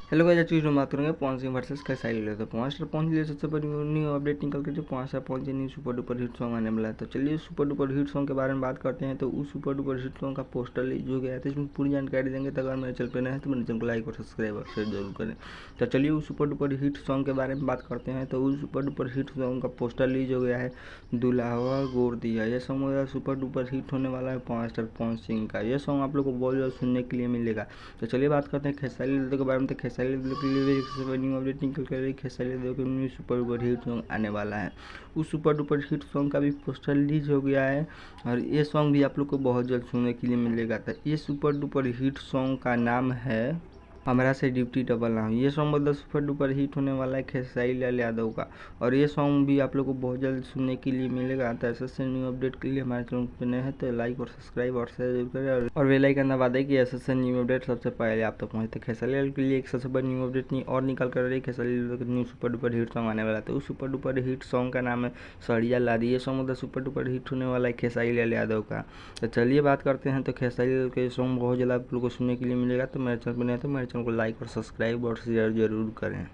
Hello guys, आज की बात करेंगे पवन सिंह वर्सेस खेसारी लाल। तो पवन स्टार पहुंच लिए सबसे बड़ी न्यू अपडेट निकल के जो पवन स्टार पहुंचे new super duper hit song आने वाला है। तो चलिए सुपर डुपर हिट सॉन्ग के बारे में बात करते हैं। तो उस सुपर डुपर हिट सॉन्ग का पोस्टर रिलीज हो गया है, तो इसमें पूरी जानकारी देंगे। तो अगर मेरे चैनल पर नए हैं तो मेरे चैनल को लाइक और सब्सक्राइब और शेयर जरूर करें। तो चलिए उस सुपर डुपर हिट सॉन्ग के बारे में बात करते हैं। तो उस सुपर डुपर हिट सॉन्ग का पोस्टर रिलीज हो गया है, दुल्हावा गोर दिया। यह सॉन्ग सुपर डुपर हिट होने वाला है पवन स्टार पवन सिंह का। यह सॉन्ग आप लोग को बहुत ज़्यादा सुनने के लिए मिलेगा। तो चलिए बात करते हैं खेसारी लाल के बारे में। तो खेसारी लाल के लिए सबसे न्यू अपडेट निकल कर रही खेसारी लाल का new super duper hit song आने वाला है। उस सुपर डुपर हिट सॉन्ग का भी पोस्टर रिलीज हो गया है और ये सॉन्ग भी आप लोग को बहुत जल्द सुनने के लिए मिलेगा। था ये सुपर डुपर हिट सॉन्ग का नाम है हमरा से डिप्टी डबल नाम। ये सॉन्ग मतलब सुपर डुपर हिट होने वाला है खेसारी लाल यादव का, और ये सॉन्ग भी आप लोग को बहुत जल्द सुनने के लिए मिलेगा। तो ऐसे न्यू अपडेट के लिए हमारे चैनल पर नए हैं तो लाइक और सब्सक्राइब और शेयर जरूर करें और बेल आइकन दबा दें कि ऐसे न्यू अपडेट सबसे पहले आप तक पहुँचते। खेसारी लाल के लिए एक सबसे बड़ी न्यू अपडेट नहीं और निकल कर रही खेसारी लाल का new super duper hit song आने वाला है। तो उस सुपर डुपर हिट सॉन्ग का नाम है सड़िया लादी। ये सॉन्ग मतलब सुपर डुपर हिट होने वाला है खेसारी लाल यादव का। तो चलिए बात करते हैं। तो खेसारी लाल के सॉन्ग बहुत जल्द आप लोग को सुनने के लिए मिलेगा। तो मेरे चैनल पर नए तो मेरे चैनल को लाइक और सब्सक्राइब और शेयर जरूर करें।